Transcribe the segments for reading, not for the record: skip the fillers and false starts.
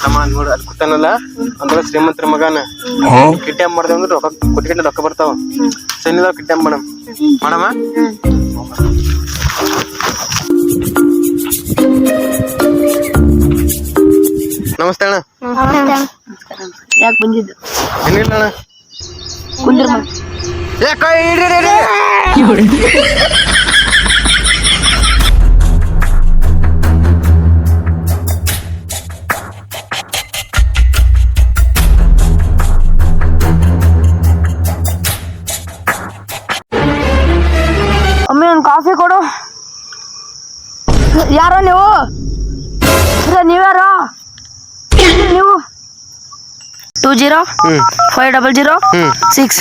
ತಮ್ಮ ನೋಡು ಅಲ್ಲಿ ಕೂತಾನಲ್ಲ ಅಂದ್ರೆ ಶ್ರೀಮಂತರ ಮಗನ ಕಿಡ್ನಾಪ್ ಮಾಡ್ದೆ ಅಂದ್ರೆ ರೊಕ್ಕ ಕೊಟ್ಟಿಗೆ ರೊಕ್ಕ ಬರ್ತಾವ ಸೈನ್ಯದಾಗ ಕಿಡ್ನಾಪ್ ಮಾಡಮ್ಮ ನಮಸ್ತೆ ಅಣ್ಣ. ಯಾಕೆ ಬಂದಿದ್ದು? ಏನಿಲ್ಲ ಅಣ್ಣ. ಕುಂದ್ರ ಅಮ್ಮಿ ಒಂದು ಕಾಫಿ ಕೊಡು. ಯಾರೋ ನೀವು? ನೀವ್ಯಾರೋ? ನೀವು 20-500-6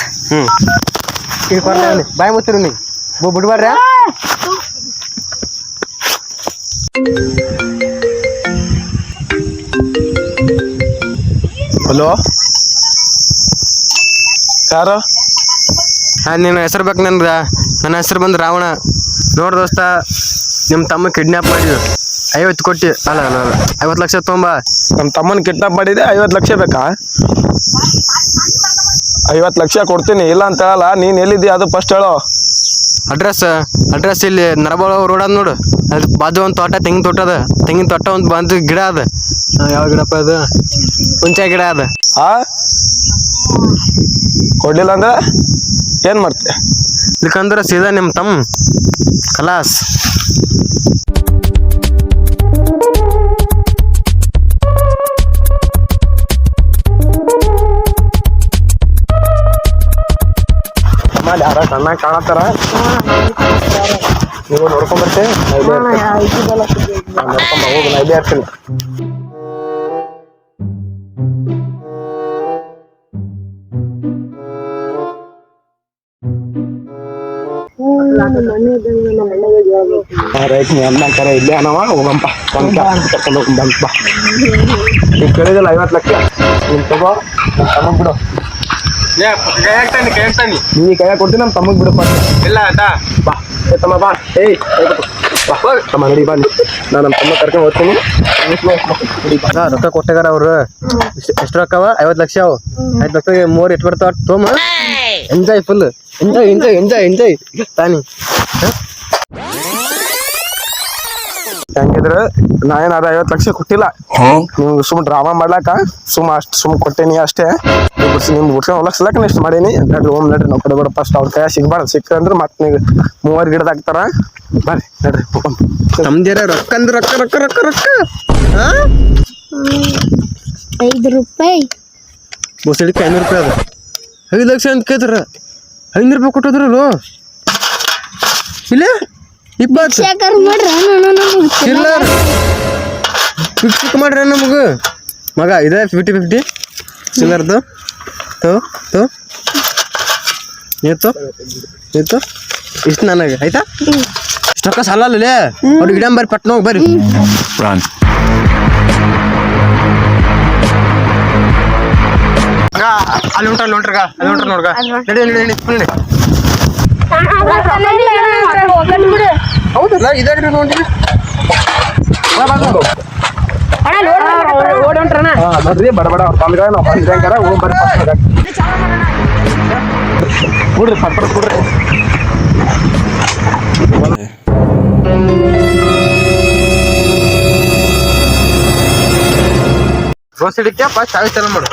ಬಾಯ್ ಮುಚ್ಚಿರು ನೀ ಬಿಡ್ಬಾರ್ರ. ಹಲೋ, ಯಾರು? ನಿನ್ನ ಹೆಸರು ಬೇಕು ನನ್ಗ. ನನ್ನ ಹೆಸರು ಬಂದು ರಾವಣ. ನೋಡ್ ದೋಸ್ತ, ನಿಮ್ಮ ತಮ್ಮ ಕಿಡ್ನಾಪ್ ಮಾಡಿದ್ರು 50 ಕೋಟಿ ಅಲ್ಲ 50 ಲಕ್ಷ ತೊಂಬ. ನಮ್ಮ ತಮ್ಮನ ಕಿಡ್ನಾಪ್ ಮಾಡಿದೆ. 50 ಲಕ್ಷ ಬೇಕಾ? 50 ಲಕ್ಷ ಕೊಡ್ತೀನಿ, ಇಲ್ಲ ಅಂತ ಹೇಳಲ್ಲ. ನೀನ್ ಎಲ್ಲಿದ್ದೀಯ ಅದು ಫಸ್ಟ್ ಹೇಳೋ. ಅಡ್ರೆಸ್ ಇಲ್ಲಿ ನರಬಾಳ ರೋಡ್ ಅದ ನೋಡು. ಅದು ಬಾಜು ಒಂದು ತೋಟ, ತೆಂಗಿನ ತೋಟ ಅದ. ತೆಂಗಿನ ತೋಟ ಒಂದು ಬಂದು ಗಿಡ ಅದ. ಯಾವ ಗಿಡಪ್ಪ ಅದು? ಹುಂಚೆ ಗಿಡ ಅದ. ಕೊಡ್ಲಿಲ್ಲ ಅಂದ್ರೆ ಏನ್ ಮಾಡ್ತೀಯ? ಇದಕ್ಕಂದ್ರೆ ಸೀದಾ ನಿಮ್ಮ ತಮ್ಮ ಖಲಾಸ್. ಯಾರ ಚೆನ್ನಾಗಿ ಕಾಣತ್ತಾರ, ನೀವು ನೋಡ್ಕೊಂಬರ್ತೆ. ನೋಡ್ಕೊಂಬ ಹೋಗು, ನಾ ಇಲ್ಲೇ ಇರ್ತೀನಿ. ರೈಟ್, ನೀ ಅನ್ನ ಕರೆ ಇಲ್ಲೇ ಅನ್ನವ. ಹೋಗಂಪ ಕರ್ಕೊಂಡು ಹೋಗಂಪ. ನೀವು ಕೇಳಿದಲ್ಲ 50 ಲಕ್ಷ, ನೀನು ತಗೋ, ನಮ್ಮ ತಮ್ಮಗ್ ಬಿಡು. ನೀ ಕೈಯಾಗ ಕೊಡ್ತೀನಿ, ನಮ್ಮ ತಮ್ಮಗ್ ಬಿಡಪ್ಪ. ಇಲ್ಲ ಬಾ ತಮ್ಮ, ಬಾ. ತಮ್ಮ ನಡಿ, ಬಾ. ನಾನು ನಮ್ಮ ತಮ್ಮ ಕರ್ಕೊಂಡು ಹೋಗ್ತೀನಿ. ರೊಕ್ಕ ಕೊಟ್ಟಾರ ಅವ್ರು. ಎಷ್ಟು ರೊಕ್ಕವ? 50 ಲಕ್ಷ ಅವು. 5 ಲಕ್ಷ 3 ಎಷ್ಟು ಬರ್ತಾವ ತೋಮ. Enjoy, full enjoy enjoy enjoy enjoy ತಾನಿ. ಹೆಂಗಿದ್ರೆ ನಾ ಏನಾರ 50 ಲಕ್ಷ ಕೊಟ್ಟಿಲ್ಲ. ನೀವು ಸುಮ್ ಡ್ರಾಮಾ ಮಾಡ್ಲಾಕ ಸುಮ್ ಕೊಟ್ಟೇನಿ ಅಷ್ಟೇ. ನಿಮ್ಗೆ ಬಿಡ್ಸ್ಕೊಂಡು ಹೋಗ್ಲಕ್ ಇಷ್ಟು ಮಾಡೀನಿ. ನಡ್ರಿ ಹೋಮ್, ನಡ್ರಿ. ನಾವು ಕಡೆ ಬೇಡ ಫಸ್ಟ್ ಅವ್ರ ಕೈ ಸಿಗ್ಬಾರ್ದು. ಸಿಕ್ಕಂದ್ರೆ ಮತ್ತೆ ನೀವು 3 ಗಿಡದ ಹಾಕ್ತಾರ. ಬರ್ರಿ ನಡ್ರಿ ನಮ್ದೇರ ರೊಕ್ಕ ಅಂದ್ರೆ ರೊಕ್ಕ ರೊಕ್ಕ ರೊಕ್ಕ ರೊಕ್ಕ 5 ರೂಪಾಯಿ ಬಸ್ಸಡಿಕೆ 500 ರೂಪಾಯಿ ಅದ. 5 ಲಕ್ಷ ಅಂತ ಕೇಳ್ತಾರ. 500 ರೂಪಾಯಿ ಕೊಟ್ಟೋದ್ರಲ್ಲ. ಇಲ್ಲ 20 ಇಲ್ಲ ಫಿಕ್ಸ್ ಮಾಡ್ರಿ ನಮಗ ಮಗ. ಇದೆ 50-50 ಚಿಲ್ಲರ್ದು. ಏತು ಇಷ್ಟು ನನಗೆ ಆಯ್ತಾ? ಇಷ್ಟಕ್ಕ ಸಾಲ ಅಲ್ಲೇ ಅವ್ರು ಗಿಡ ಬರ್ರಿ, ಪಟ್ನ ಹೋಗಿ ಬರ್ರಿ. ಅಲ್ಲಿ ಉಂಟಲ್ಲ ಹೊಂಟ್ರಗ, ಅಲ್ಲಿ ಹೊಂಟ್ರ ನೋಡ್ಗ. ನಡಿ ನಡಿ ನಡಿ ನಡಿ. ಹೌದಲ್ಲ, ಇದಾಡ್ರಿ ನೋಡ್ರಿ. ನೋಡ್ರಿ, ಬಡ ಅವ್ರ ತಂದ್ಗ ನಾವು ಬಂದ್ರಂಗಾರ ಹೋಗಿ ಬರ್ರಿ. ಕೊಡ್ರಿ ಪಟ್ಟ ಕೊಡ್ರಿ. ಬಸ್ ಹಿಡಿಕ ಫಸ್ಟ್ ಚಾವಿ ಚಾಲು ಮಾಡು.